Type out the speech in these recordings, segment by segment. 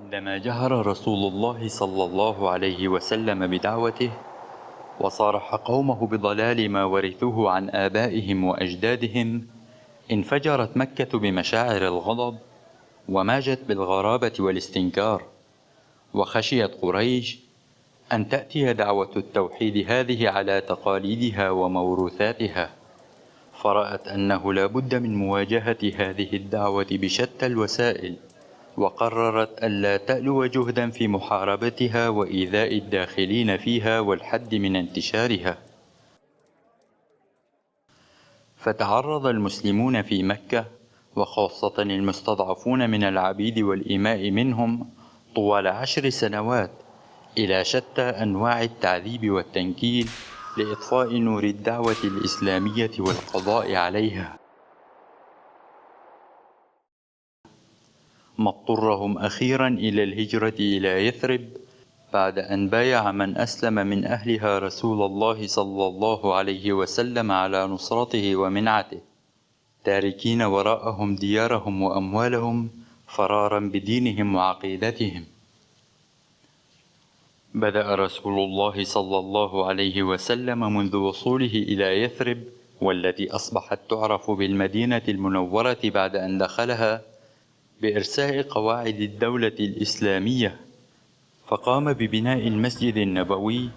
عندما جهر رسول الله صلى الله عليه وسلم بدعوته وصارح قومه بضلال ما ورثوه عن آبائهم وأجدادهم، انفجرت مكة بمشاعر الغضب وماجت بالغرابة والاستنكار. وخشيت قريش أن تأتي دعوة التوحيد هذه على تقاليدها وموروثاتها، فرأت أنه لا بد من مواجهة هذه الدعوة بشتى الوسائل، وقررت ألا تألو جهدا في محاربتها وإيذاء الداخلين فيها والحد من انتشارها. فتعرض المسلمون في مكة، وخاصة المستضعفون من العبيد والإماء منهم، طوال 10 سنوات إلى شتى أنواع التعذيب والتنكيل لإطفاء نور الدعوة الإسلامية والقضاء عليها، ما اضطرهم أخيرا إلى الهجرة إلى يثرب بعد أن بايع من أسلم من أهلها رسول الله صلى الله عليه وسلم على نصرته ومنعته، تاركين وراءهم ديارهم وأموالهم فرارا بدينهم وعقيدتهم. بدأ رسول الله صلى الله عليه وسلم منذ وصوله إلى يثرب، والتي أصبحت تعرف بالمدينة المنورة بعد أن دخلها، بإرساء قواعد الدولة الإسلامية، فقام ببناء المسجد النبوي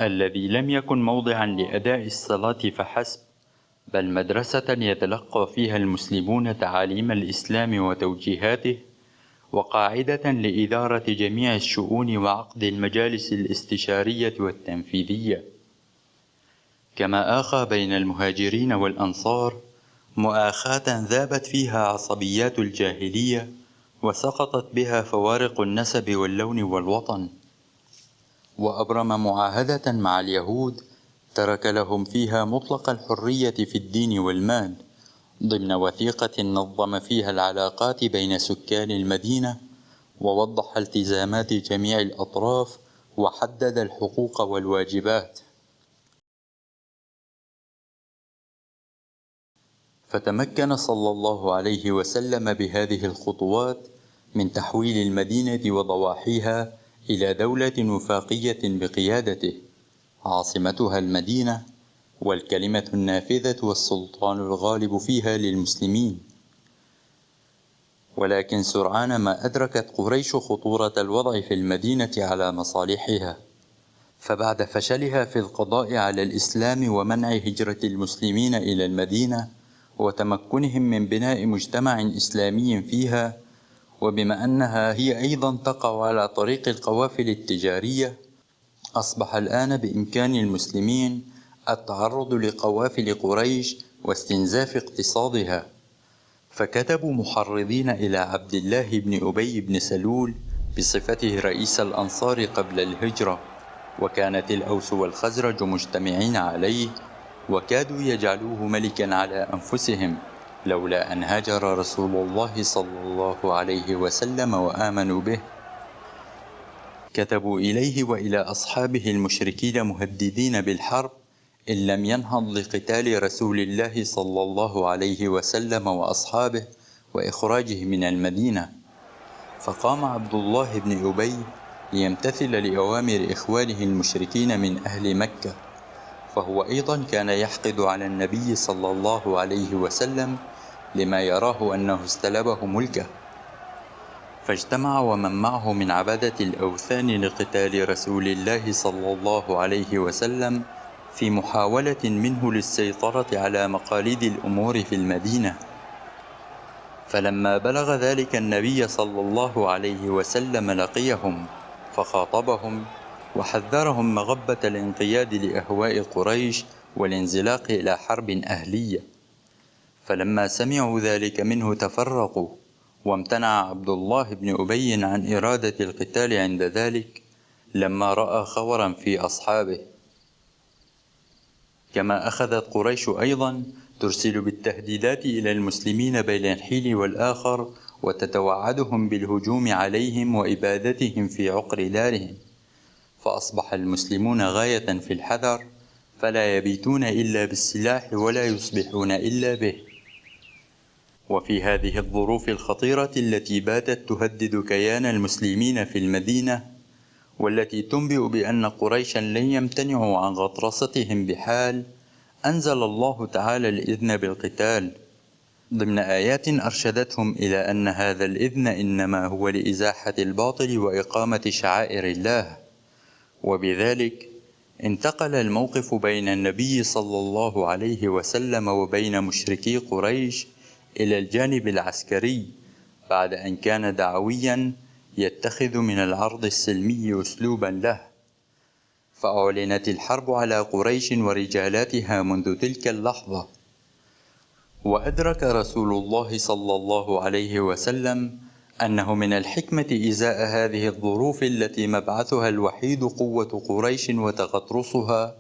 الذي لم يكن موضعا لأداء الصلاة فحسب، بل مدرسة يتلقى فيها المسلمون تعاليم الإسلام وتوجيهاته، وقاعدة لإدارة جميع الشؤون وعقد المجالس الاستشارية والتنفيذية. كما آخى بين المهاجرين والأنصار مؤاخاة ذابت فيها عصبيات الجاهلية وسقطت بها فوارق النسب واللون والوطن، وأبرم معاهدة مع اليهود ترك لهم فيها مطلق الحرية في الدين والمال، ضمن وثيقة نظم فيها العلاقات بين سكان المدينة، ووضح التزامات جميع الأطراف، وحدد الحقوق والواجبات. فتمكن صلى الله عليه وسلم بهذه الخطوات من تحويل المدينة وضواحيها إلى دولة وفاقية بقيادته، عاصمتها المدينة، والكلمة النافذة والسلطان الغالب فيها للمسلمين. ولكن سرعان ما أدركت قريش خطورة الوضع في المدينة على مصالحها، فبعد فشلها في القضاء على الإسلام ومنع هجرة المسلمين إلى المدينة وتمكنهم من بناء مجتمع إسلامي فيها، وبما أنها هي أيضا تقع على طريق القوافل التجارية، أصبح الآن بإمكان المسلمين التعرض لقوافل قريش واستنزاف اقتصادها. فكتبوا محرضين إلى عبد الله بن أبي بن سلول بصفته رئيس الأنصار قبل الهجرة، وكانت الأوس والخزرج مجتمعين عليه، وكادوا يجعلوه ملكا على أنفسهم لولا أن هاجر رسول الله صلى الله عليه وسلم وآمنوا به. كتبوا إليه وإلى أصحابه المشركين مهددين بالحرب إن لم ينهض لقتال رسول الله صلى الله عليه وسلم وأصحابه وإخراجه من المدينة. فقام عبد الله بن أبي ليمتثل لأوامر إخوانه المشركين من أهل مكة، فهو أيضا كان يحقد على النبي صلى الله عليه وسلم لما يراه أنه استلبه ملكه، فاجتمع ومن معه من عبدة الأوثان لقتال رسول الله صلى الله عليه وسلم في محاولة منه للسيطرة على مقاليد الأمور في المدينة. فلما بلغ ذلك النبي صلى الله عليه وسلم لقيهم فخاطبهم وحذرهم مغبة الانقياد لأهواء قريش والانزلاق إلى حرب أهلية. فلما سمعوا ذلك منه تفرقوا، وامتنع عبد الله بن أبي عن إرادة القتال عند ذلك لما رأى خورا في أصحابه. كما أخذت قريش أيضا ترسل بالتهديدات إلى المسلمين بين الحين والآخر، وتتوعدهم بالهجوم عليهم وإبادتهم في عقر دارهم، فأصبح المسلمون غاية في الحذر، فلا يبيتون إلا بالسلاح ولا يصبحون إلا به. وفي هذه الظروف الخطيرة التي باتت تهدد كيان المسلمين في المدينة، والتي تنبئ بأن قريشا لن يمتنعوا عن غطرستهم بحال، أنزل الله تعالى الإذن بالقتال ضمن آيات أرشدتهم إلى أن هذا الإذن إنما هو لإزاحة الباطل وإقامة شعائر الله. وبذلك انتقل الموقف بين النبي صلى الله عليه وسلم وبين مشركي قريش إلى الجانب العسكري، بعد أن كان دعويا يتخذ من العرض السلمي أسلوبا له. فأعلنت الحرب على قريش ورجالاتها منذ تلك اللحظة. وأدرك رسول الله صلى الله عليه وسلم أنه من الحكمة إزاء هذه الظروف التي مبعثها الوحيد قوة قريش وتغطرسها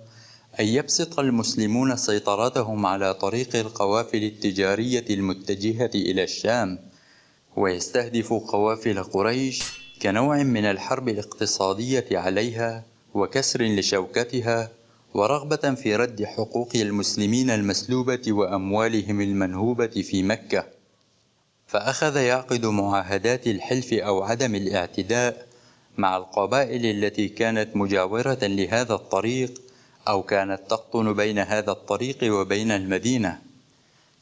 أن يبسط المسلمون سيطرتهم على طريق القوافل التجارية المتجهة إلى الشام، ويستهدف قوافل قريش كنوع من الحرب الاقتصادية عليها وكسر لشوكتها، ورغبة في رد حقوق المسلمين المسلوبة وأموالهم المنهوبة في مكة. فأخذ يعقد معاهدات الحلف أو عدم الاعتداء مع القبائل التي كانت مجاورة لهذا الطريق أو كانت تقطن بين هذا الطريق وبين المدينة،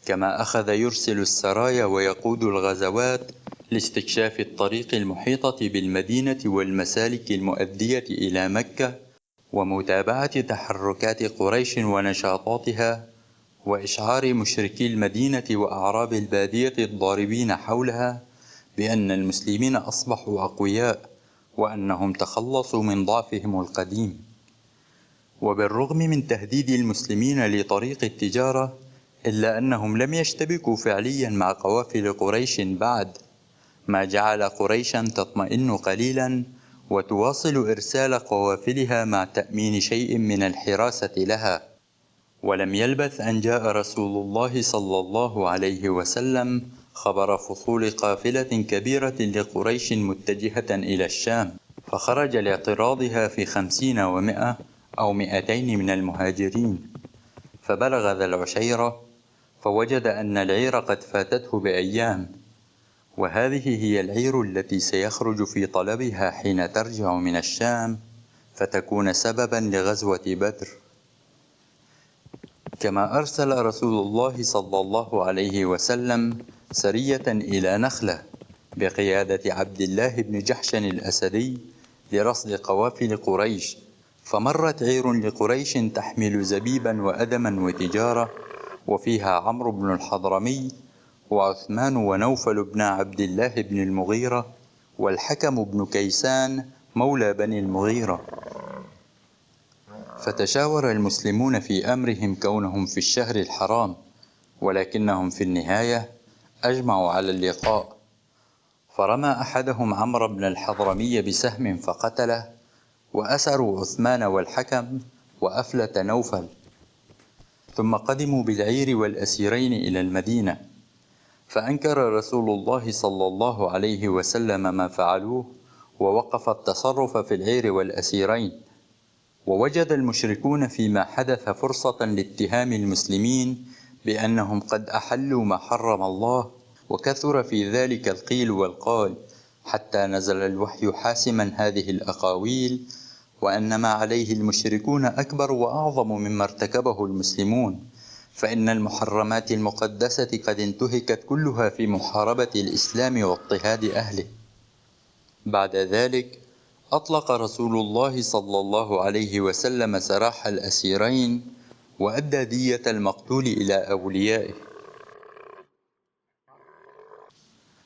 كما أخذ يرسل السرايا ويقود الغزوات لاستكشاف الطريق المحيطة بالمدينة والمسالك المؤدية إلى مكة، ومتابعة تحركات قريش ونشاطاتها، وإشعار مشركي المدينة وأعراب البادية الضاربين حولها بأن المسلمين أصبحوا أقوياء، وأنهم تخلصوا من ضعفهم القديم. وبالرغم من تهديد المسلمين لطريق التجارة، إلا أنهم لم يشتبكوا فعليا مع قوافل قريش بعد، ما جعل قريشا تطمئن قليلا وتواصل إرسال قوافلها مع تأمين شيء من الحراسة لها. ولم يلبث أن جاء رسول الله صلى الله عليه وسلم خبر فصول قافلة كبيرة لقريش متجهة إلى الشام، فخرج لاعتراضها في 50 و100 أو 200 من المهاجرين، فبلغ ذا العشيرة فوجد أن العير قد فاتته بأيام، وهذه هي العير التي سيخرج في طلبها حين ترجع من الشام فتكون سببا لغزوة بدر. كما أرسل رسول الله صلى الله عليه وسلم سرية إلى نخلة بقيادة عبد الله بن جحش الأسدي لرصد قوافل قريش، فمرت عير لقريش تحمل زبيبا وأدما وتجارة، وفيها عمرو بن الحضرمي وعثمان ونوفل بن عبد الله بن المغيرة والحكم بن كيسان مولى بني المغيرة. فتشاور المسلمون في أمرهم كونهم في الشهر الحرام، ولكنهم في النهاية أجمعوا على اللقاء، فرمى أحدهم عمرو بن الحضرمي بسهم فقتله، وأسروا عثمان والحكم وأفلت نوفل، ثم قدموا بالعير والأسيرين إلى المدينة. فأنكر رسول الله صلى الله عليه وسلم ما فعلوه، ووقف التصرف في العير والأسيرين. ووجد المشركون فيما حدث فرصة لاتهام المسلمين بأنهم قد أحلوا ما حرم الله، وكثر في ذلك القيل والقال، حتى نزل الوحي حاسما هذه الأقاويل، وأن ما عليه المشركون أكبر وأعظم مما ارتكبه المسلمون، فإن المحرمات المقدسة قد انتهكت كلها في محاربة الإسلام واضطهاد أهله. بعد ذلك أطلق رسول الله صلى الله عليه وسلم سراح الأسيرين، وأدى دية المقتول إلى أوليائه.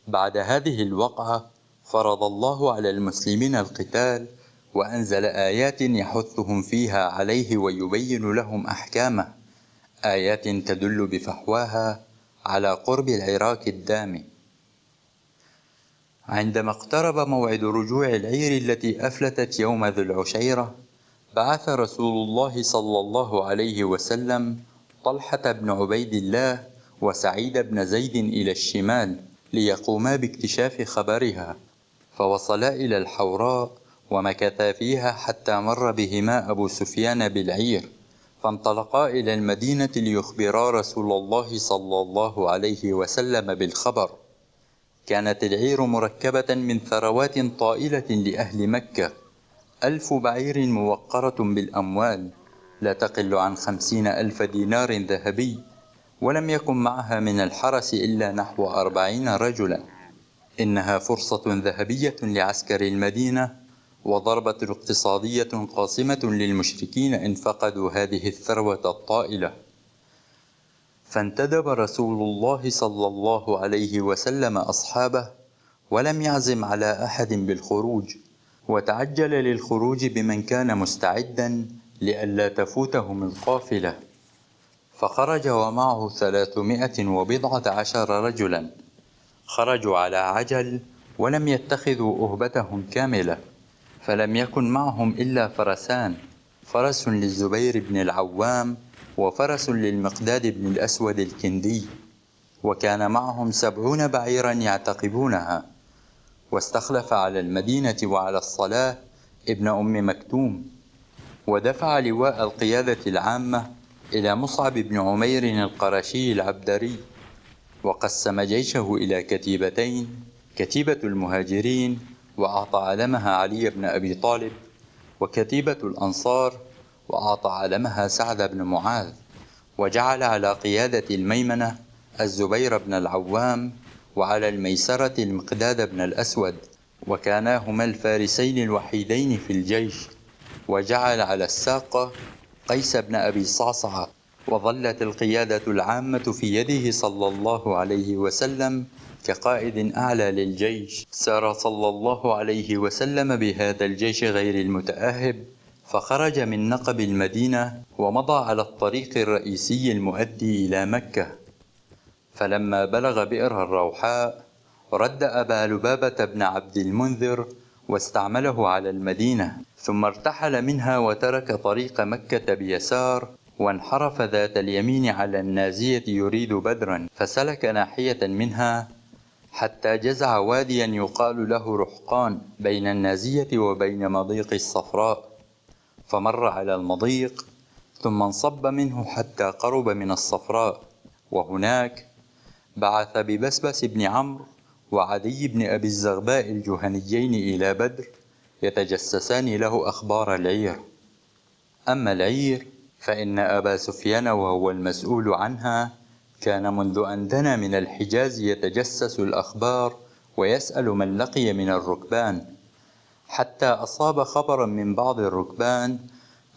بعد هذه الوقعة فرض الله على المسلمين القتال، وأنزل آيات يحثهم فيها عليه ويبين لهم أحكامه، آيات تدل بفحواها على قرب العراك الدامي. عندما اقترب موعد رجوع العير التي أفلتت يوم ذو العشيرة، بعث رسول الله صلى الله عليه وسلم طلحة بن عبيد الله وسعيد بن زيد إلى الشمال ليقوما باكتشاف خبرها، فوصلا إلى الحوراء ومكثا فيها حتى مر بهما أبو سفيان بالعير، فانطلقا إلى المدينة ليخبرا رسول الله صلى الله عليه وسلم بالخبر. كانت العير مركبة من ثروات طائلة لأهل مكة، 1000 بعير موقرة بالأموال لا تقل عن 50,000 دينار ذهبي، ولم يكن معها من الحرس إلا نحو 40 رجلا. إنها فرصة ذهبية لعسكر المدينة، وضربة اقتصادية قاصمة للمشركين إن فقدوا هذه الثروة الطائلة. فانتدب رسول الله صلى الله عليه وسلم أصحابه، ولم يعزم على أحد بالخروج، وتعجل للخروج بمن كان مستعدا لئلا تفوتهم القافلة. فخرج ومعه 319 رجلا، خرجوا على عجل ولم يتخذوا أهبتهم كاملة، فلم يكن معهم إلا فرسان، فرس للزبير بن العوام وفرس للمقداد بن الأسود الكندي، وكان معهم 70 بعيرا يعتقبونها. واستخلف على المدينة وعلى الصلاة ابن أم مكتوم، ودفع لواء القيادة العامة إلى مصعب بن عمير القرشي العبدري، وقسم جيشه إلى كتيبتين: كتيبة المهاجرين وأعطى علمها علي بن أبي طالب، وكتيبة الأنصار وأعطى علمها سعد بن معاذ، وجعل على قيادة الميمنة الزبير بن العوام، وعلى الميسرة المقداد بن الأسود، وكانا هما الفارسين الوحيدين في الجيش، وجعل على الساقة قيس بن أبي صعصعة. وظلت القيادة العامة في يده صلى الله عليه وسلم كقائد أعلى للجيش. سار صلى الله عليه وسلم بهذا الجيش غير المتأهب، فخرج من نقب المدينة ومضى على الطريق الرئيسي المؤدي إلى مكة. فلما بلغ بئر الروحاء رد أبا لبابة بن عبد المنذر واستعمله على المدينة، ثم ارتحل منها وترك طريق مكة بيسار، وانحرف ذات اليمين على النازية يريد بدرا، فسلك ناحية منها حتى جزع واديا يقال له رحقان بين النازية وبين مضيق الصفراء، فمر على المضيق ثم انصب منه حتى قرب من الصفراء، وهناك بعث ببسبس بن عمرو وعدي بن أبي الزغباء الجهنيين إلى بدر يتجسسان له أخبار العير. أما العير فإن أبا سفيان وهو المسؤول عنها كان منذ أن دنا من الحجاز يتجسس الأخبار ويسأل من لقي من الركبان، حتى أصاب خبرا من بعض الركبان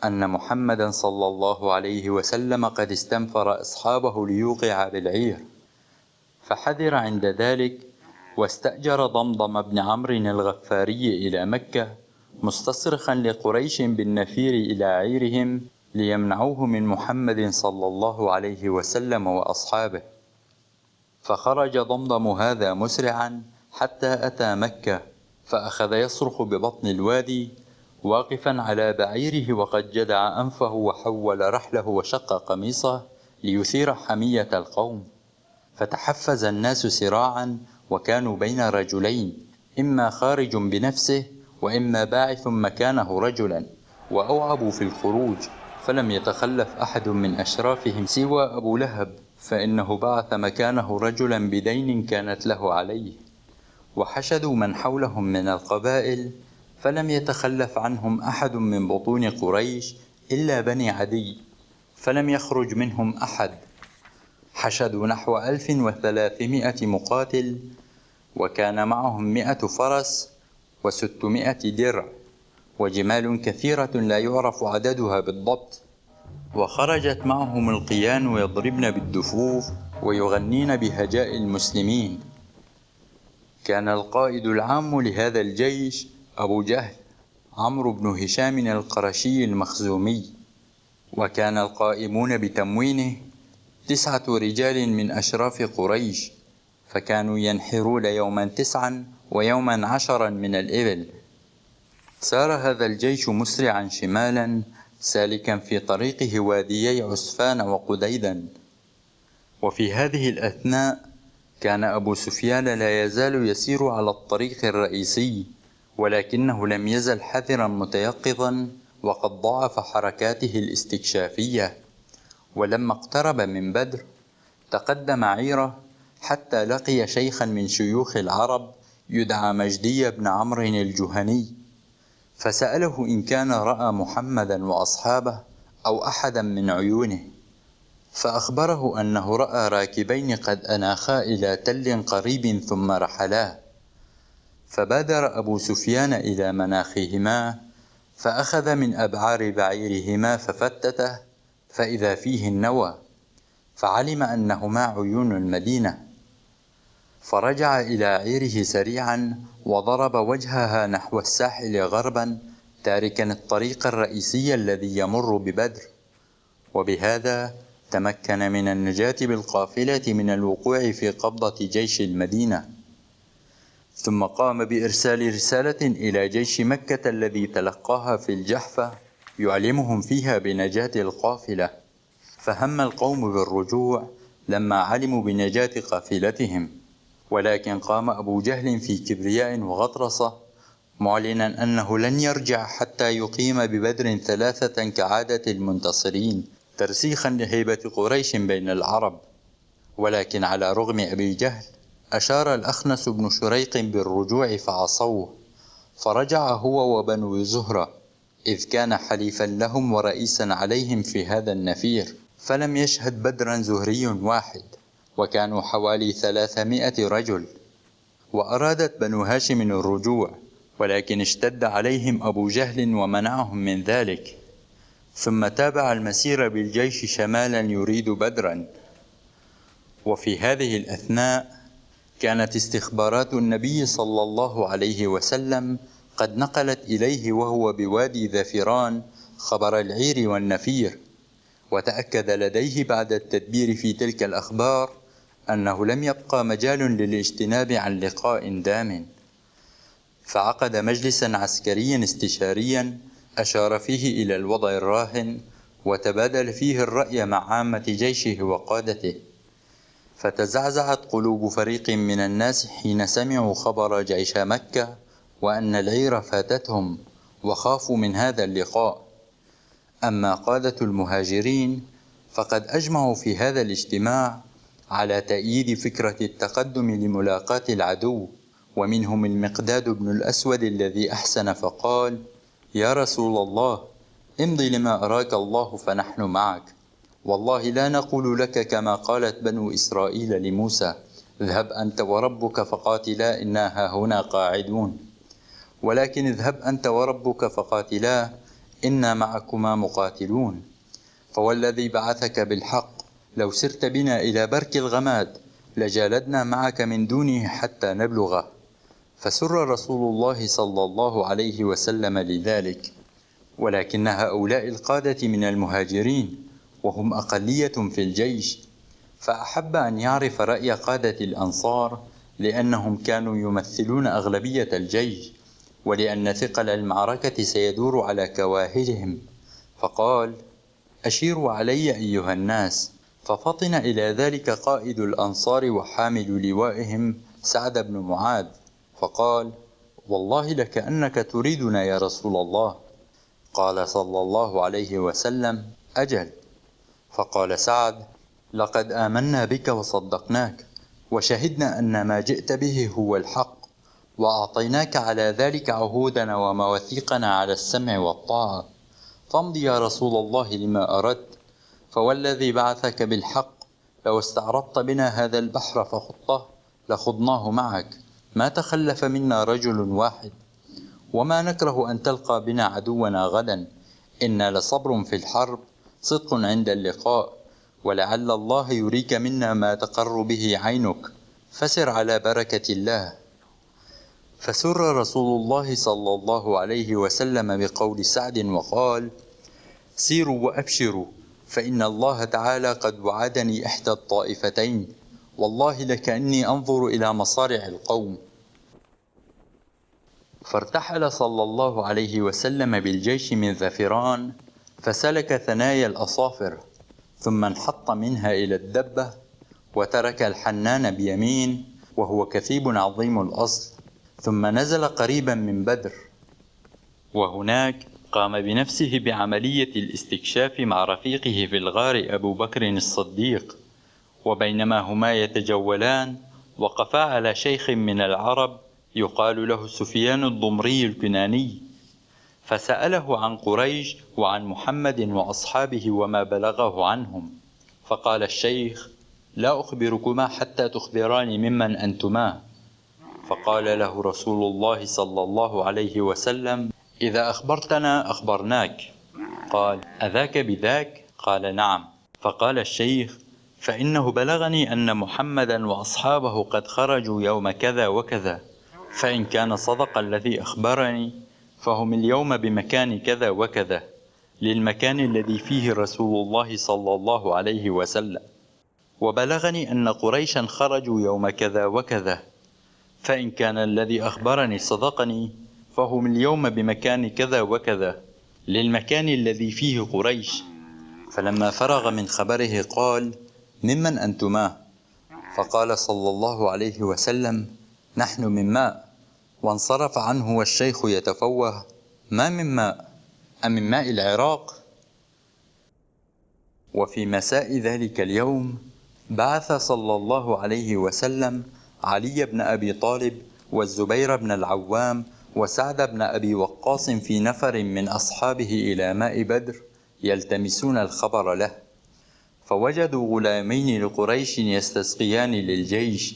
أن محمدا صلى الله عليه وسلم قد استنفر أصحابه ليوقع بالعير، فحذر عند ذلك، واستأجر ضمضم بن عمرو الغفاري إلى مكة مستصرخا لقريش بالنفير إلى عيرهم ليمنعوه من محمد صلى الله عليه وسلم وأصحابه. فخرج ضمضم هذا مسرعا حتى أتى مكة، فأخذ يصرخ ببطن الوادي واقفا على بعيره وقد جدع أنفه وحول رحله وشق قميصه ليثير حمية القوم. فتحفز الناس سراعا، وكانوا بين رجلين، إما خارج بنفسه وإما باعث مكانه رجلا، وأوعبوا في الخروج، فلم يتخلف أحد من أشرافهم سوى أبو لهب، فإنه بعث مكانه رجلا بدين كانت له عليه. وحشدوا من حولهم من القبائل، فلم يتخلف عنهم أحد من بطون قريش إلا بني عدي، فلم يخرج منهم أحد. حشدوا نحو 1300 مقاتل، وكان معهم 100 فرس و600 درع، وجمال كثيرة لا يعرف عددها بالضبط. وخرجت معهم القيان يضربن بالدفوف ويغنين بهجاء المسلمين. كان القائد العام لهذا الجيش أبو جهل عمرو بن هشام القرشي المخزومي، وكان القائمون بتموينه 9 رجال من أشراف قريش، فكانوا ينحرون يوما 9 ويوما 10 من الإبل. سار هذا الجيش مسرعا شمالا سالكا في طريقه واديي عسفان وقديدا. وفي هذه الأثناء كان أبو سفيان لا يزال يسير على الطريق الرئيسي، ولكنه لم يزل حذرا متيقظا وقد ضاعف حركاته الاستكشافية. ولما اقترب من بدر تقدم عيره حتى لقي شيخا من شيوخ العرب يدعى مجدي بن عمرو الجهني، فسأله إن كان رأى محمدا وأصحابه أو أحدا من عيونه، فأخبره أنه رأى راكبين قد أناخا إلى تل قريب ثم رحلا. فبادر أبو سفيان إلى مناخهما فأخذ من أبعار بعيرهما ففتته فإذا فيه النوى، فعلم أنهما عيون المدينة، فرجع إلى عيره سريعا وضرب وجهها نحو الساحل غربا تاركا الطريق الرئيسي الذي يمر ببدر، وبهذا تمكن من النجاة بالقافلة من الوقوع في قبضة جيش المدينة. ثم قام بإرسال رسالة إلى جيش مكة الذي تلقاها في الجحفة يعلمهم فيها بنجاة القافلة، فهم القوم بالرجوع لما علموا بنجاة قافلتهم، ولكن قام أبو جهل في كبرياء وغطرسة معلنا أنه لن يرجع حتى يقيم ببدر 3 كعادة المنتصرين ترسيخا لهيبة قريش بين العرب. ولكن على رغم أبي جهل أشار الأخنس بن شريق بالرجوع فعصوه، فرجع هو وبنو زهرة إذ كان حليفا لهم ورئيسا عليهم في هذا النفير، فلم يشهد بدرا زهري واحد، وكانوا حوالي 300 رجل. وأرادت بنو هاشم الرجوع، ولكن اشتد عليهم أبو جهل ومنعهم من ذلك، ثم تابع المسير بالجيش شمالا يريد بدرا. وفي هذه الأثناء كانت استخبارات النبي صلى الله عليه وسلم قد نقلت إليه وهو بوادي ذفران خبر العير والنفير، وتأكد لديه بعد التدبير في تلك الأخبار أنه لم يبقى مجال للاجتناب عن لقاء دام، فعقد مجلسا عسكريا استشاريا أشار فيه إلى الوضع الراهن، وتبادل فيه الرأي مع عامة جيشه وقادته. فتزعزعت قلوب فريق من الناس حين سمعوا خبر جيش مكة وأن العير فاتتهم، وخافوا من هذا اللقاء. أما قادة المهاجرين فقد أجمعوا في هذا الاجتماع على تأييد فكرة التقدم لملاقاة العدو، ومنهم المقداد بن الأسود الذي أحسن فقال: يا رسول الله، امضي لما أراك الله فنحن معك، والله لا نقول لك كما قالت بنو إسرائيل لموسى: اذهب أنت وربك فقاتلا إنا هاهنا قاعدون، ولكن اذهب أنت وربك فقاتلا إنا معكما مقاتلون، فوالذي بعثك بالحق لو سرت بنا إلى برك الغماد لجالدنا معك من دونه حتى نبلغه. فسر رسول الله صلى الله عليه وسلم لذلك، ولكن هؤلاء القادة من المهاجرين وهم أقلية في الجيش، فأحب أن يعرف رأي قادة الأنصار لأنهم كانوا يمثلون أغلبية الجيش، ولأن ثقل المعركة سيدور على كواهلهم، فقال: أشيروا علي أيها الناس. ففطن إلى ذلك قائد الأنصار وحامل لوائهم سعد بن معاذ، فقال: والله لكأنك تريدنا يا رسول الله. قال صلى الله عليه وسلم: أجل. فقال سعد: لقد آمنا بك وصدقناك، وشهدنا أن ما جئت به هو الحق، وأعطيناك على ذلك عهودنا ومواثيقنا على السمع والطاعة، فامض يا رسول الله لما أردت، فوالذي بعثك بالحق لو استعرضت بنا هذا البحر فخضته لخضناه معك، ما تخلف منا رجل واحد، وما نكره أن تلقى بنا عدونا غدا، إنا لصبر في الحرب صدق عند اللقاء، ولعل الله يريك منا ما تقر به عينك، فسر على بركة الله. فسر رسول الله صلى الله عليه وسلم بقول سعد وقال: سيروا وأبشروا، فإن الله تعالى قد وعدني إحدى الطائفتين، والله لكأني أنظر إلى مصارع القوم. فارتحل صلى الله عليه وسلم بالجيش من ذفران، فسلك ثنايا الأصافر، ثم انحط منها إلى الدبة، وترك الحنان بيمين وهو كثيب عظيم الأصل، ثم نزل قريبا من بدر، وهناك قام بنفسه بعملية الاستكشاف مع رفيقه في الغار أبو بكر الصديق، وبينما هما يتجولان وقفا على شيخ من العرب يقال له سفيان الضمري الكناني، فسأله عن قريش وعن محمد وأصحابه وما بلغه عنهم. فقال الشيخ: لا أخبركما حتى تخبراني ممن أنتما. فقال له رسول الله صلى الله عليه وسلم: إذا أخبرتنا أخبرناك. قال: أذاك بذاك؟ قال: نعم. فقال الشيخ: فإنه بلغني أن محمدا وأصحابه قد خرجوا يوم كذا وكذا، فإن كان صدق الذي أخبرني فهم اليوم بمكان كذا وكذا، للمكان الذي فيه رسول الله صلى الله عليه وسلم. وبلغني أن قريشا خرجوا يوم كذا وكذا، فإن كان الذي أخبرني صدقني فهم اليوم بمكان كذا وكذا، للمكان الذي فيه قريش. فلما فرغ من خبره قال: ممن أنتما؟ فقال صلى الله عليه وسلم: نحن من ماء. وانصرف عنه والشيخ يتفوه: ما من ماء؟ أمن ماء العراق؟ وفي مساء ذلك اليوم بعث صلى الله عليه وسلم علي بن أبي طالب والزبير بن العوام وسعد بن أبي وقاص في نفر من أصحابه إلى ماء بدر يلتمسون الخبر له، فوجدوا غلامين لقريش يستسقيان للجيش،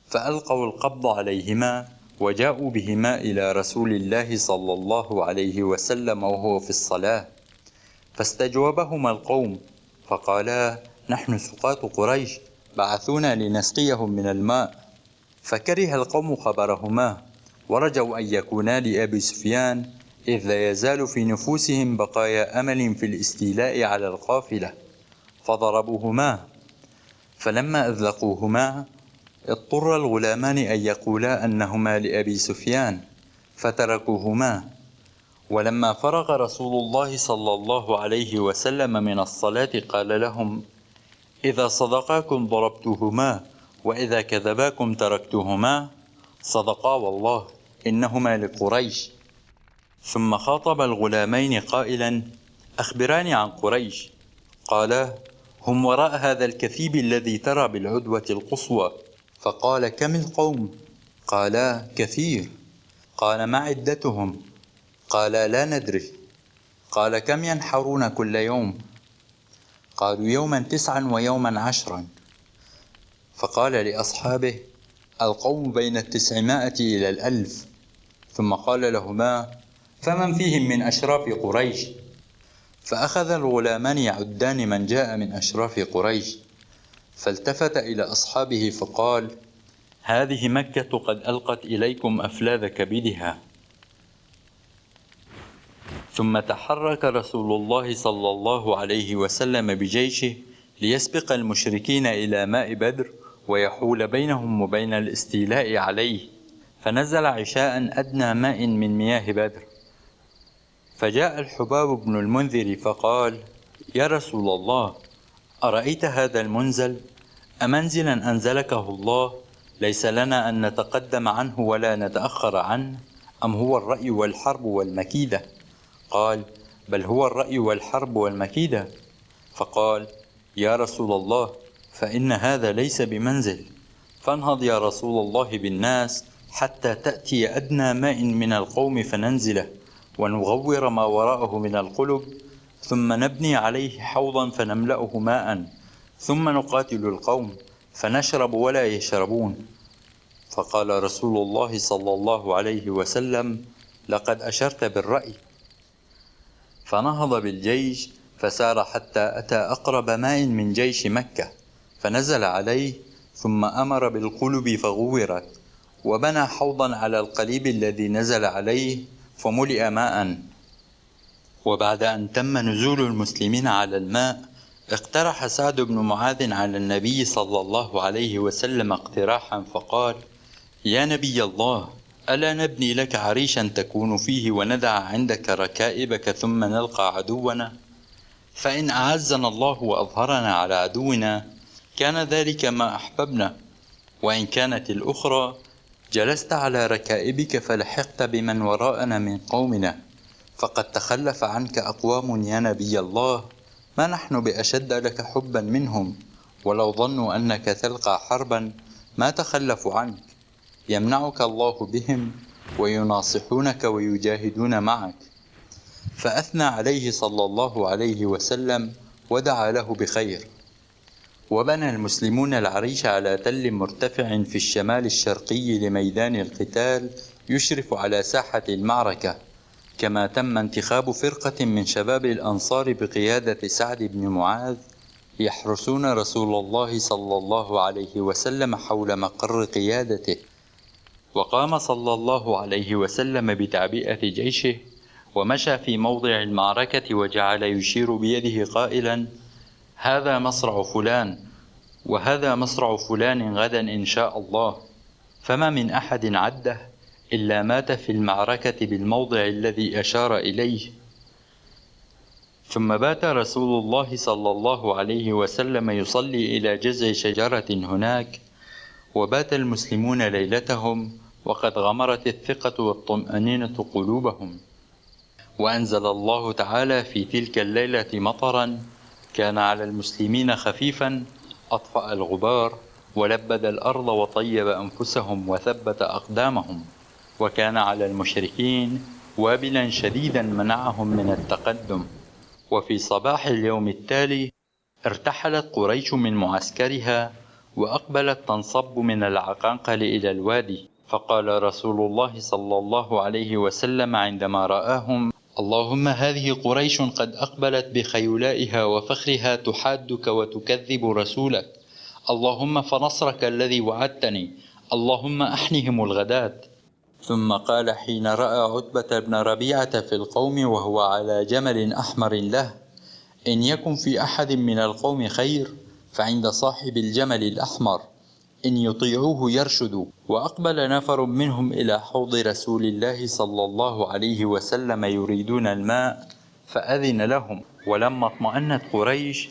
فألقوا القبض عليهما وجاءوا بهما إلى رسول الله صلى الله عليه وسلم وهو في الصلاة، فاستجوبهما القوم فقالا: نحن سقاة قريش بعثونا لنسقيهم من الماء. فكره القوم خبرهما ورجوا أن يكونا لأبي سفيان، إذ لا يزال في نفوسهم بقايا أمل في الاستيلاء على القافلة، فضربوهما. فلما أذلقوهما اضطر الغلامان أن يقولا أنهما لأبي سفيان، فتركوهما. ولما فرغ رسول الله صلى الله عليه وسلم من الصلاة قال لهم: إذا صدقاكم ضربتهما، وإذا كذباكم تركتهما. صدقا والله إنهما لقريش. ثم خاطب الغلامين قائلا: أخبراني عن قريش. قالا: هم وراء هذا الكثيب الذي ترى بالعدوة القصوى. فقال: كم القوم؟ قالا: كثير. قال: ما عدتهم؟ قالا: لا ندري. قال: كم ينحرون كل يوم؟ قالوا: يوما 9 ويوما 10. فقال لأصحابه: القوم بين 900 إلى 1000. ثم قال لهما: فمن فيهم من أشراف قريش؟ فأخذ الغلامان يعدان من جاء من أشراف قريش، فالتفت إلى أصحابه فقال: هذه مكة قد ألقت إليكم أفلاذ كبدها. ثم تحرك رسول الله صلى الله عليه وسلم بجيشه ليسبق المشركين إلى ماء بدر ويحول بينهم وبين الاستيلاء عليه، فنزل عشاء أدنى ماء من مياه بدر. فجاء الحباب بن المنذر فقال: يا رسول الله، أرأيت هذا المنزل؟ أمنزلا أنزلكه الله ليس لنا أن نتقدم عنه ولا نتأخر عنه، أم هو الرأي والحرب والمكيدة؟ قال: بل هو الرأي والحرب والمكيدة. فقال: يا رسول الله، فإن هذا ليس بمنزل، فانهض يا رسول الله بالناس حتى تأتي أدنى ماء من القوم فننزله، ونغور ما وراءه من القلب، ثم نبني عليه حوضا فنملأه ماء، ثم نقاتل القوم فنشرب ولا يشربون. فقال رسول الله صلى الله عليه وسلم: لقد أشرت بالرأي. فنهض بالجيش فسار حتى أتى أقرب ماء من جيش مكة، فنزل عليه، ثم أمر بالقلب فغورت، وبنى حوضا على القليب الذي نزل عليه فملئ ماء. وبعد أن تم نزول المسلمين على الماء، اقترح سعد بن معاذ على النبي صلى الله عليه وسلم اقتراحا فقال: يا نبي الله، ألا نبني لك عريشا تكون فيه وندع عندك ركائبك ثم نلقى عدونا؟ فإن أعزنا الله وأظهرنا على عدونا كان ذلك ما أحببنا، وإن كانت الأخرى جلست على ركائبك فلحقت بمن وراءنا من قومنا، فقد تخلف عنك أقوام يا نبي الله ما نحن بأشد لك حبا منهم، ولو ظنوا أنك تلقى حربا ما تخلفوا عنك، يمنعك الله بهم ويناصحونك ويجاهدون معك. فأثنى عليه صلى الله عليه وسلم ودعا له بخير. وبنى المسلمون العريش على تل مرتفع في الشمال الشرقي لميدان القتال يشرف على ساحة المعركة، كما تم انتخاب فرقة من شباب الأنصار بقيادة سعد بن معاذ يحرسون رسول الله صلى الله عليه وسلم حول مقر قيادته. وقام صلى الله عليه وسلم بتعبئة جيشه، ومشى في موضع المعركة وجعل يشير بيده قائلا: هذا مصرع فلان، وهذا مصرع فلان غدا إن شاء الله. فما من أحد عده إلا مات في المعركة بالموضع الذي أشار إليه. ثم بات رسول الله صلى الله عليه وسلم يصلي إلى جذع شجرة هناك، وبات المسلمون ليلتهم وقد غمرت الثقة والطمأنينة قلوبهم. وأنزل الله تعالى في تلك الليلة مطرا كان على المسلمين خفيفا أطفأ الغبار ولبد الأرض وطيب أنفسهم وثبت أقدامهم، وكان على المشركين وابلا شديدا منعهم من التقدم. وفي صباح اليوم التالي ارتحلت قريش من معسكرها وأقبلت تنصب من العقنقل إلى الوادي، فقال رسول الله صلى الله عليه وسلم عندما رآهم: اللهم هذه قريش قد أقبلت بخيلائها وفخرها تحادك وتكذب رسولك، اللهم فنصرك الذي وعدتني، اللهم أحنهم الغداة. ثم قال حين رأى عتبة بن ربيعة في القوم وهو على جمل أحمر له: إن يكن في أحد من القوم خير فعند صاحب الجمل الأحمر، إن يطيعوه يرشدوا. وأقبل نفر منهم إلى حوض رسول الله صلى الله عليه وسلم يريدون الماء فأذن لهم. ولما اطمأنت قريش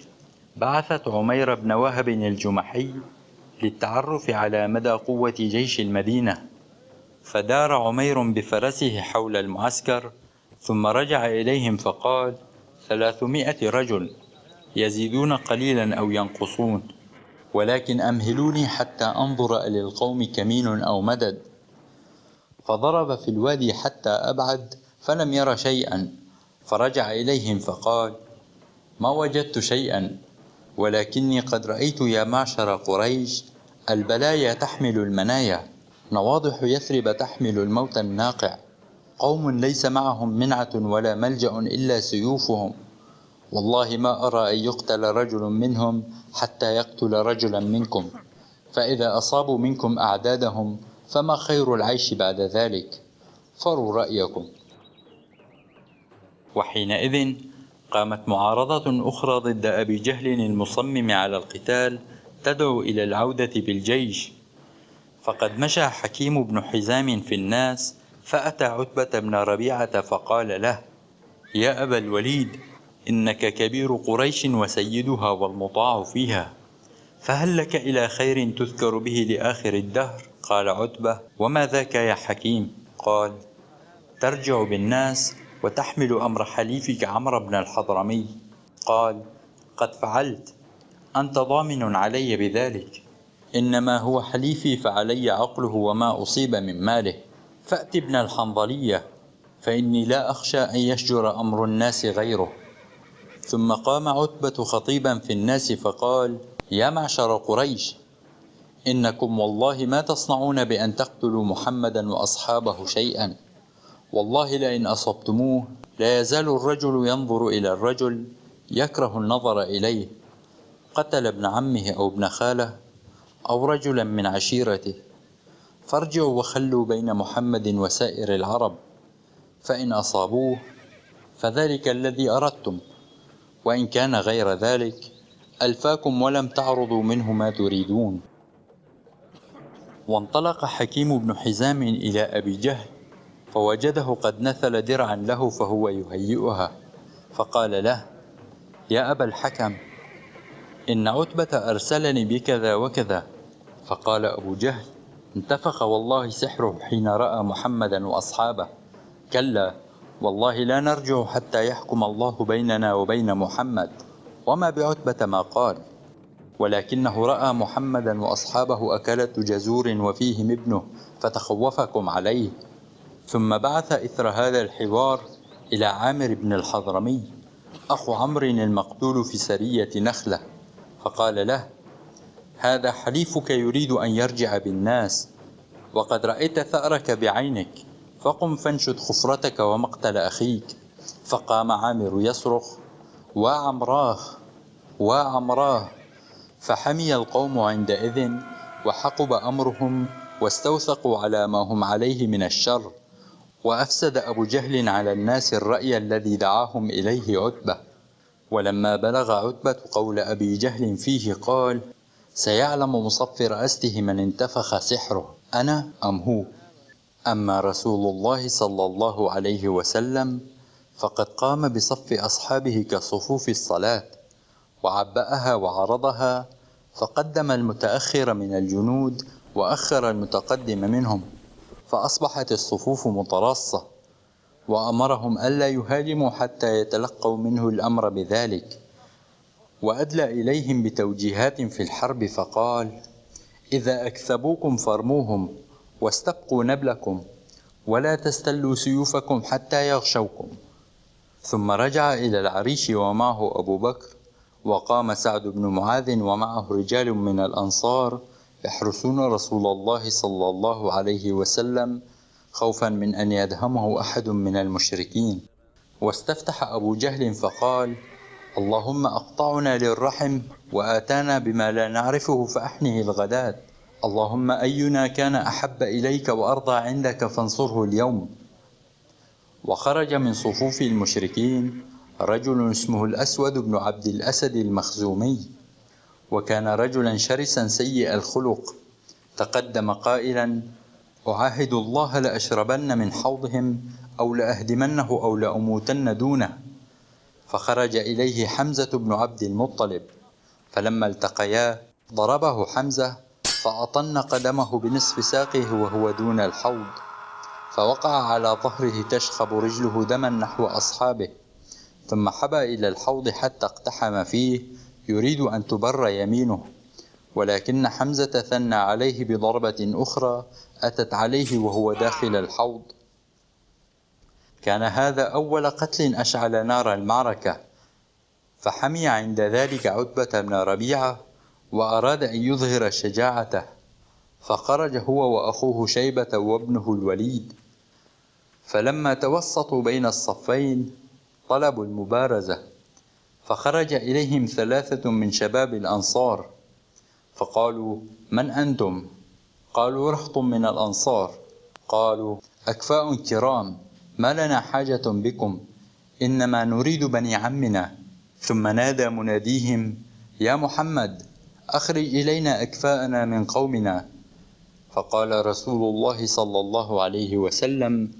بعثت عمير بن وهب الجمحي للتعرف على مدى قوة جيش المدينة، فدار عمير بفرسه حول المعسكر ثم رجع إليهم فقال: 300 رجل، يزيدون قليلا أو ينقصون، ولكن أمهلوني حتى أنظر للقوم كمين أو مدد. فضرب في الوادي حتى أبعد فلم ير شيئا، فرجع إليهم فقال: ما وجدت شيئا، ولكني قد رأيت يا معشر قريش البلايا تحمل المنايا، نواضح يثرب تحمل الموت الناقع، قوم ليس معهم منعة ولا ملجأ إلا سيوفهم، والله ما أرى أن يقتل رجل منهم حتى يقتل رجلا منكم، فإذا أصابوا منكم أعدادهم فما خير العيش بعد ذلك، فروا رأيكم. وحينئذ قامت معارضة أخرى ضد أبي جهل المصمم على القتال تدعو إلى العودة بالجيش. فقد مشى حكيم بن حزام في الناس فأتى عتبة بن ربيعة فقال له: يا أبا الوليد، إنك كبير قريش وسيدها والمطاع فيها، فهل لك إلى خير تذكر به لآخر الدهر؟ قال عتبة: وما ذاك يا حكيم؟ قال: ترجع بالناس وتحمل أمر حليفك عمرو بن الحضرمي. قال: قد فعلت، أنت ضامن علي بذلك، إنما هو حليفي فعلي عقله وما أصيب من ماله، فأت ابن الحنظلية فإني لا أخشى أن يشجر أمر الناس غيره. ثم قام عتبة خطيبا في الناس فقال: يا معشر قريش، إنكم والله ما تصنعون بأن تقتلوا محمدا وأصحابه شيئا، والله لئن أصبتموه لا يزال الرجل ينظر إلى الرجل يكره النظر إليه، قتل ابن عمه أو ابن خاله أو رجلا من عشيرته، فارجعوا وخلوا بين محمد وسائر العرب، فإن أصابوه فذلك الذي أردتم، وإن كان غير ذلك ألفاكم ولم تعرضوا منه ما تريدون. وانطلق حكيم بن حزام إلى أبي جهل فوجده قد نثل درعا له فهو يهيئها، فقال له: يا أبا الحكم، إن عتبة أرسلني بكذا وكذا. فقال أبو جهل: انتفخ والله سحره حين رأى محمدا وأصحابه، كلا، والله لا نرجع حتى يحكم الله بيننا وبين محمد. وما بعتبة ما قال، ولكنه رأى محمدا وأصحابه أكلة جزور وفيهم ابنه فتخوفكم عليه. ثم بعث إثر هذا الحوار إلى عامر بن الحضرمي أخو عمرو المقتول في سرية نخلة، فقال له: هذا حليفك يريد أن يرجع بالناس، وقد رأيت ثأرك بعينك، فقم فانشد خفرتك ومقتل أخيك. فقام عامر يصرخ: وعمراه وعمراه. فحمي القوم عندئذ وحقب أمرهم، واستوثقوا على ما هم عليه من الشر. وأفسد أبو جهل على الناس الرأي الذي دعاهم إليه عتبة. ولما بلغ عتبة قول أبي جهل فيه قال: سيعلم مصف رأسه من انتفخ سحره، أنا أم هو. أما رسول الله صلى الله عليه وسلم فقد قام بصف أصحابه كصفوف الصلاة، وعبأها وعرضها، فقدم المتأخر من الجنود وأخر المتقدم منهم، فأصبحت الصفوف متراصة، وأمرهم ألا يهاجموا حتى يتلقوا منه الأمر بذلك. وأدلى إليهم بتوجيهات في الحرب فقال: إذا أكثبوكم فارموهم واستبقوا نبلكم، ولا تستلوا سيوفكم حتى يغشوكم. ثم رجع إلى العريش ومعه أبو بكر، وقام سعد بن معاذ ومعه رجال من الأنصار يحرسون رسول الله صلى الله عليه وسلم خوفا من أن يدهمه أحد من المشركين. واستفتح أبو جهل فقال: اللهم أقطعنا للرحم وآتانا بما لا نعرفه فأحنه الغداة، اللهم أينا كان أحب إليك وأرضى عندك فانصره اليوم. وخرج من صفوف المشركين رجل اسمه الأسود بن عبد الأسد المخزومي، وكان رجلا شرسا سيء الخلق، تقدم قائلا: أعاهد الله لأشربن من حوضهم أو لأهدمنه أو لأموتن دونه. فخرج إليه حمزة بن عبد المطلب، فلما التقيا ضربه حمزة فأطن قدمه بنصف ساقه وهو دون الحوض، فوقع على ظهره تشخب رجله دما نحو أصحابه، ثم حبى إلى الحوض حتى اقتحم فيه يريد أن تبر يمينه، ولكن حمزة ثنى عليه بضربة أخرى أتت عليه وهو داخل الحوض. كان هذا أول قتل أشعل نار المعركة، فحمي عند ذلك عتبة بن ربيعة وأراد أن يظهر شجاعته، فخرج هو وأخوه شيبة وابنه الوليد، فلما توسطوا بين الصفين طلبوا المبارزة، فخرج إليهم 3 من شباب الأنصار فقالوا: من أنتم؟ قالوا: رهط من الأنصار. قالوا: أكفاء كرام، ما لنا حاجة بكم، إنما نريد بني عمنا. ثم نادى مناديهم: يا محمد، أخرج إلينا أكفاءنا من قومنا. فقال رسول الله صلى الله عليه وسلم: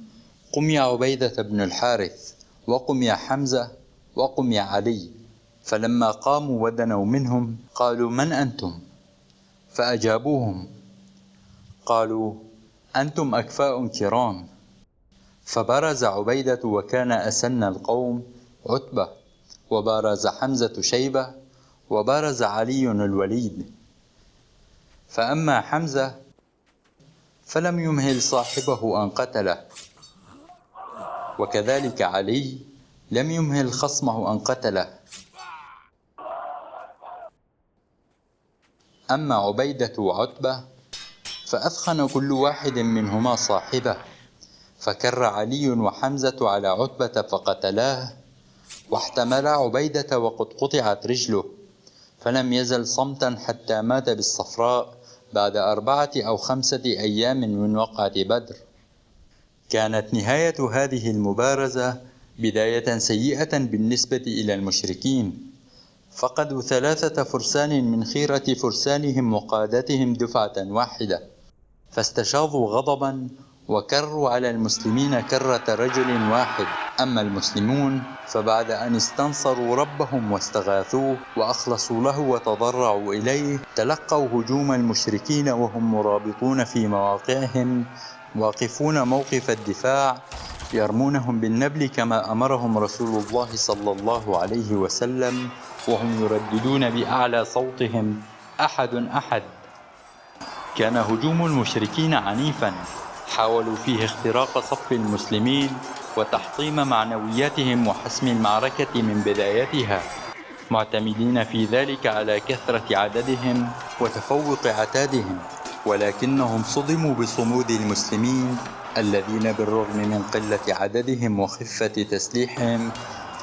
قم يا عبيدة بن الحارث، وقم يا حمزة، وقم يا علي. فلما قاموا ودنوا منهم قالوا: من أنتم؟ فأجابوهم قالوا: أنتم أكفاء كرام. فبرز عبيدة وكان أسن القوم عتبة، وبارز حمزة شيبة، وبارز علي الوليد. فأما حمزة فلم يمهل صاحبه أن قتله، وكذلك علي لم يمهل خصمه أن قتله. أما عبيدة وعتبة فأثخن كل واحد منهما صاحبه، فكر علي وحمزة على عتبة فقتلاه، واحتملا عبيدة وقد قطعت رجله، فلم يزل صمتا حتى مات بالصفراء بعد 4 أو 5 أيام من وقعة بدر. كانت نهاية هذه المبارزة بداية سيئة بالنسبة إلى المشركين، فقدوا 3 فرسان من خيرة فرسانهم وقادتهم دفعة واحدة، فاستشاضوا غضبا وكروا على المسلمين كرة رجل واحد. أما المسلمون فبعد أن استنصروا ربهم واستغاثوه وأخلصوا له وتضرعوا إليه، تلقوا هجوم المشركين وهم مرابطون في مواقعهم واقفون موقف الدفاع، يرمونهم بالنبل كما أمرهم رسول الله صلى الله عليه وسلم، وهم يرددون بأعلى صوتهم: أحد أحد. كان هجوم المشركين عنيفا، حاولوا فيه اختراق صف المسلمين وتحطيم معنوياتهم وحسم المعركة من بدايتها، معتمدين في ذلك على كثرة عددهم وتفوق عتادهم، ولكنهم صدموا بصمود المسلمين الذين بالرغم من قلة عددهم وخفة تسليحهم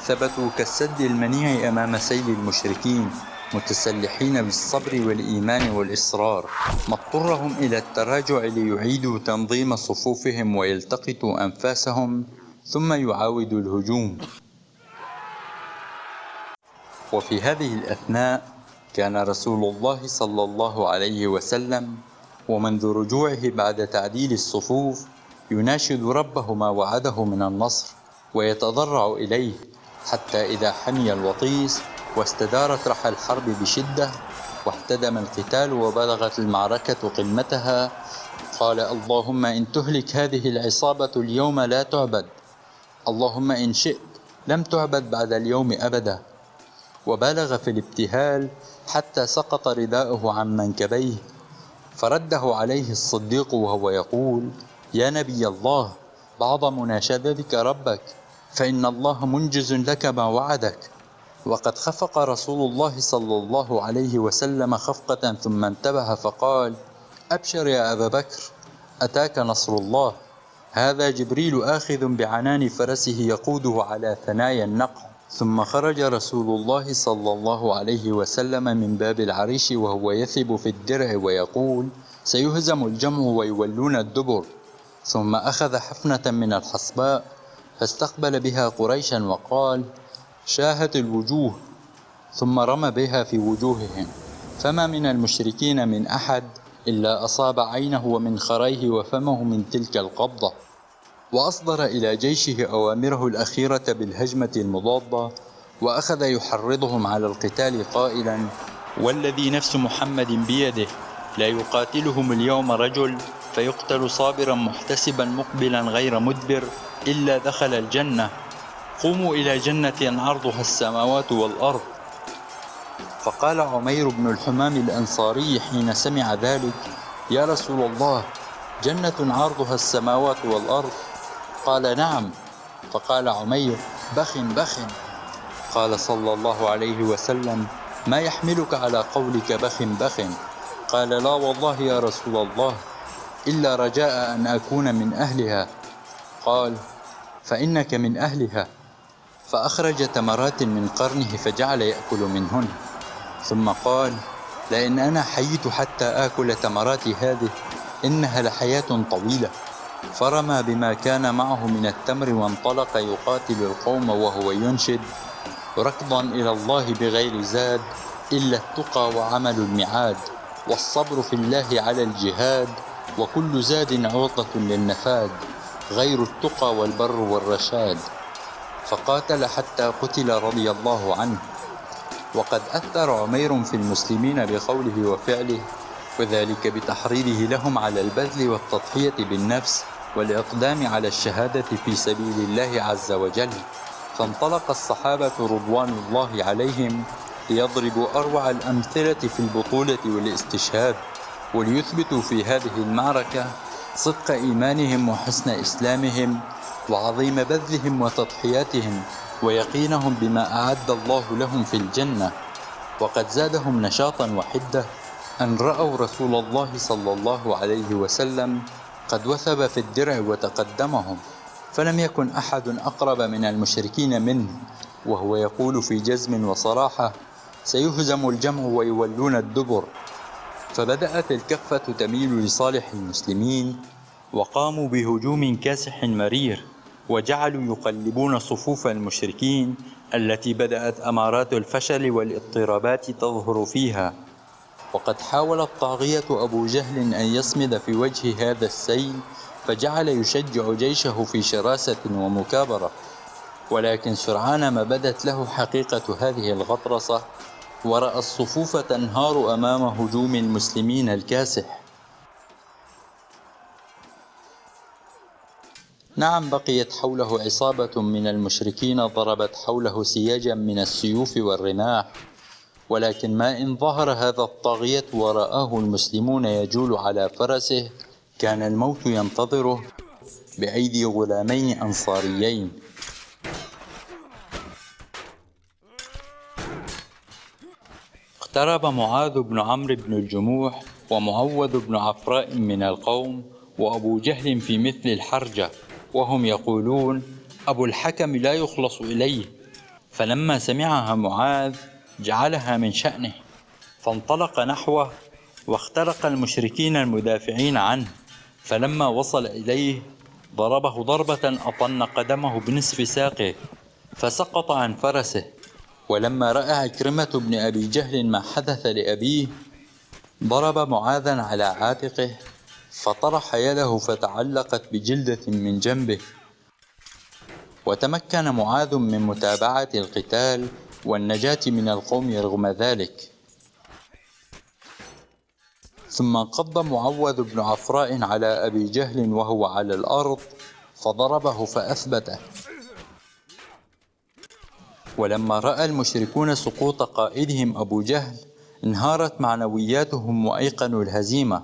ثبتوا كالسد المنيع أمام سيل المشركين، متسلحين بالصبر والإيمان والإصرار، ما اضطرهم إلى التراجع ليعيدوا تنظيم صفوفهم ويلتقطوا أنفاسهم ثم يعاودوا الهجوم. وفي هذه الأثناء كان رسول الله صلى الله عليه وسلم ومنذ رجوعه بعد تعديل الصفوف يناشد ربه ما وعده من النصر ويتضرع إليه، حتى إذا حمي الوطيس واستدارت رحى الحرب بشدة واحتدم القتال وبلغت المعركة قمتها قال: اللهم إن تهلك هذه العصابة اليوم لا تعبد، اللهم إن شئت لم تعبد بعد اليوم أبدا. وبالغ في الابتهال حتى سقط رداؤه عن منكبيه، فرده عليه الصديق وهو يقول: يا نبي الله، بعض مناشدتك ربك، فإن الله منجز لك ما وعدك. وقد خفق رسول الله صلى الله عليه وسلم خفقة ثم انتبه فقال: أبشر يا أبا بكر، أتاك نصر الله، هذا جبريل آخذ بعنان فرسه يقوده على ثنايا النقع. ثم خرج رسول الله صلى الله عليه وسلم من باب العريش وهو يثب في الدرع ويقول: سيهزم الجمع ويولون الدبر. ثم أخذ حفنة من الحصباء فاستقبل بها قريشا وقال: شاهت الوجوه، ثم رمى بها في وجوههم، فما من المشركين من أحد إلا أصاب عينه ومنخريه وفمه من تلك القبضة. وأصدر إلى جيشه أوامره الأخيرة بالهجمة المضادة، وأخذ يحرضهم على القتال قائلا: والذي نفس محمد بيده لا يقاتلهم اليوم رجل فيقتل صابرا محتسبا مقبلا غير مدبر إلا دخل الجنة، قوموا إلى جنة عرضها السماوات والأرض. فقال عمير بن الحمام الأنصاري حين سمع ذلك: يا رسول الله، جنة عرضها السماوات والأرض؟ قال: نعم. فقال عمير: بخ بخ. قال صلى الله عليه وسلم: ما يحملك على قولك بخ بخ؟ قال: لا والله يا رسول الله، إلا رجاء أن أكون من أهلها. قال: فإنك من أهلها. فأخرج تمرات من قرنه فجعل يأكل منهن، ثم قال: لئن أنا حييت حتى آكل تمرات هذه إنها لحياة طويلة. فرمى بما كان معه من التمر وانطلق يقاتل القوم وهو ينشد: ركضا إلى الله بغير زاد إلا التقى وعمل المعاد، والصبر في الله على الجهاد، وكل زاد عرضة للنفاد، غير التقى والبر والرشاد. فقاتل حتى قتل رضي الله عنه. وقد أثر عمير في المسلمين بقوله وفعله، وذلك بتحريضه لهم على البذل والتضحية بالنفس والإقدام على الشهادة في سبيل الله عز وجل. فانطلق الصحابة رضوان الله عليهم ليضربوا أروع الأمثلة في البطولة والاستشهاد، وليثبتوا في هذه المعركة صدق إيمانهم وحسن إسلامهم وعظيم بذلهم وتضحياتهم ويقينهم بما أعد الله لهم في الجنة. وقد زادهم نشاطا وحدة أن رأوا رسول الله صلى الله عليه وسلم قد وثب في الدرع وتقدمهم، فلم يكن أحد أقرب من المشركين منه، وهو يقول في جزم وصراحة: سيهزم الجمع ويولون الدبر. فبدأت الكفة تميل لصالح المسلمين، وقاموا بهجوم كاسح مرير، وجعلوا يقلبون صفوف المشركين التي بدأت أمارات الفشل والاضطرابات تظهر فيها. وقد حاول الطاغية أبو جهل أن يصمد في وجه هذا السيل، فجعل يشجع جيشه في شراسة ومكابرة، ولكن سرعان ما بدت له حقيقة هذه الغطرسة، ورأى الصفوف تنهار أمام هجوم المسلمين الكاسح. نعم، بقيت حوله عصابة من المشركين ضربت حوله سياجا من السيوف والرماح، ولكن ما إن ظهر هذا الطاغية ورآه المسلمون يجول على فرسه كان الموت ينتظره بأيدي غلامين أنصاريين. اقترب معاذ بن عمرو بن الجموح ومعوذ بن عفراء من القوم وأبو جهل في مثل الحرجة، وهم يقولون: أبو الحكم لا يخلص إليه. فلما سمعها معاذ جعلها من شأنه، فانطلق نحوه واخترق المشركين المدافعين عنه، فلما وصل إليه ضربه ضربة أطن قدمه بنصف ساقه فسقط عن فرسه. ولما رأى عكرمة بن أبي جهل ما حدث لأبيه ضرب معاذا على عاتقه فطرح يده فتعلقت بجلدة من جنبه، وتمكن معاذ من متابعة القتال والنجاة من القوم رغم ذلك. ثم انقض معوذ بن عفراء على أبي جهل وهو على الأرض فضربه فأثبته. ولما رأى المشركون سقوط قائدهم أبو جهل انهارت معنوياتهم وأيقنوا الهزيمة،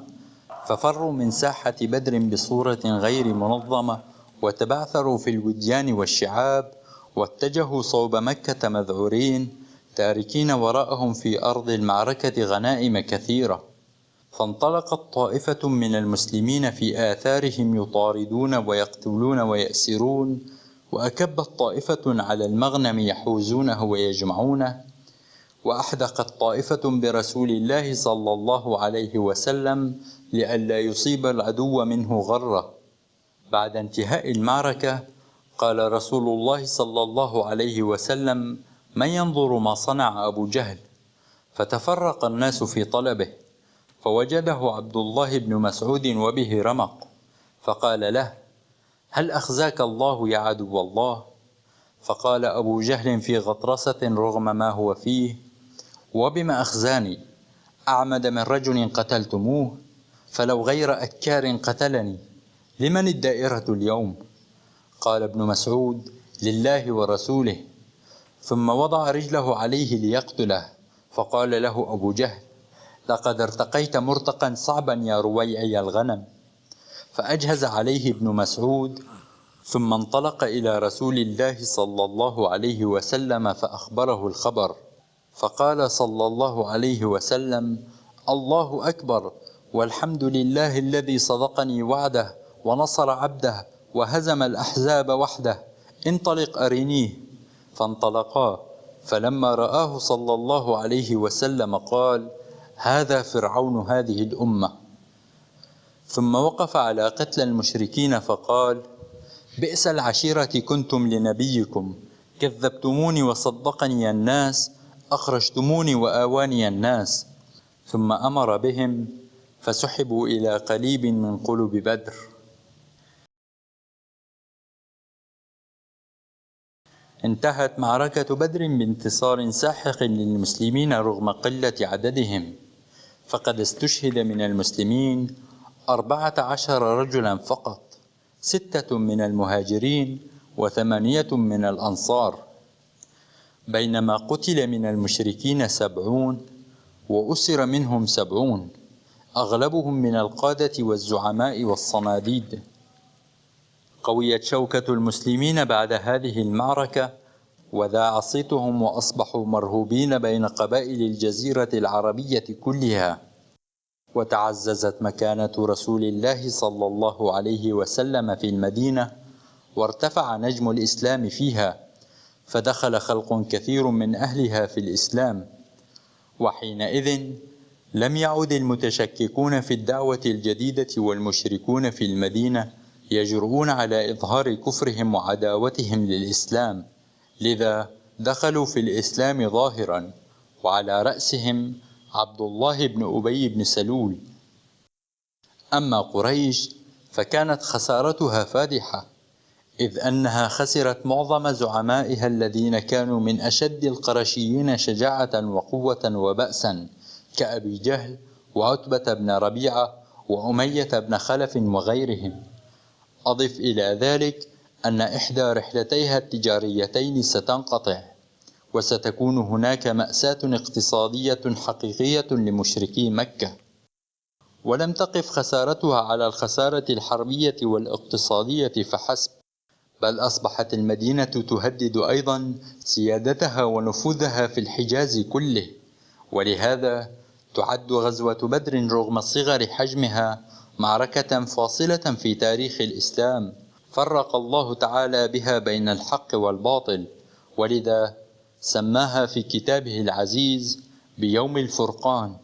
ففروا من ساحة بدر بصورة غير منظمة وتبعثروا في الوديان والشعاب، واتجهوا صوب مكة مذعورين تاركين وراءهم في أرض المعركة غنائم كثيرة. فانطلقت طائفة من المسلمين في آثارهم يطاردون ويقتلون ويأسرون، وأكبت طائفة على المغنم يحوزونه ويجمعونه، وأحدقت طائفة برسول الله صلى الله عليه وسلم لئلا يصيب العدو منه غرة. بعد انتهاء المعركة قال رسول الله صلى الله عليه وسلم: من ينظر ما صنع أبو جهل؟ فتفرق الناس في طلبه، فوجده عبد الله بن مسعود وبه رمق، فقال له: هل أخزاك الله يا عدو الله؟ فقال أبو جهل في غطرسة رغم ما هو فيه: وبما أخزاني؟ أعمد من رجل قتلتموه، فلو غير أكار قتلني لمن الدائرة اليوم؟ قال ابن مسعود: لله ورسوله. ثم وضع رجله عليه ليقتله، فقال له أبو جهل: لقد ارتقيت مرتقا صعبا يا رويعي الغنم. فأجهز عليه ابن مسعود، ثم انطلق إلى رسول الله صلى الله عليه وسلم فأخبره الخبر، فقال صلى الله عليه وسلم: الله أكبر، والحمد لله الذي صدقني وعده ونصر عبده وهزم الأحزاب وحده، انطلق أرنيه. فانطلقا، فلما رآه صلى الله عليه وسلم قال: هذا فرعون هذه الأمة. ثم وقف على قتل المشركين فقال: بئس العشيرة كنتم لنبيكم، كذبتموني وصدقني الناس، أخرجتموني وآواني الناس. ثم أمر بهم فسحبوا إلى قليب من قلب بدر. انتهت معركة بدر بانتصار ساحق للمسلمين رغم قلة عددهم، فقد استشهد من المسلمين 14 رجلا فقط، 6 من المهاجرين و8 من الأنصار، بينما قتل من المشركين 70 وأسر منهم 70، أغلبهم من القادة والزعماء والصناديد. قويت شوكة المسلمين بعد هذه المعركة، وذاع صيتهم وأصبحوا مرهوبين بين قبائل الجزيرة العربية كلها، وتعززت مكانة رسول الله صلى الله عليه وسلم في المدينة، وارتفع نجم الإسلام فيها، فدخل خلق كثير من أهلها في الإسلام. وحينئذ لم يعد المتشككون في الدعوة الجديدة والمشركون في المدينة يجرؤون على إظهار كفرهم وعداوتهم للإسلام، لذا دخلوا في الإسلام ظاهرا، وعلى رأسهم عبد الله بن أبي بن سلول. أما قريش فكانت خسارتها فادحة، إذ أنها خسرت معظم زعمائها الذين كانوا من أشد القرشيين شجاعة وقوة وبأسا، كأبي جهل وعتبة بن ربيعة وأمية بن خلف وغيرهم. أضف إلى ذلك أن إحدى رحلتيها التجاريتين ستنقطع، وستكون هناك مأساة اقتصادية حقيقية لمشركي مكة. ولم تقف خسارتها على الخسارة الحربية والاقتصادية فحسب، بل أصبحت المدينة تهدد أيضا سيادتها ونفوذها في الحجاز كله. ولهذا تعد غزوة بدر رغم صغر حجمها معركة فاصلة في تاريخ الإسلام، فرق الله تعالى بها بين الحق والباطل، ولذا سماها في كتابه العزيز بيوم الفرقان.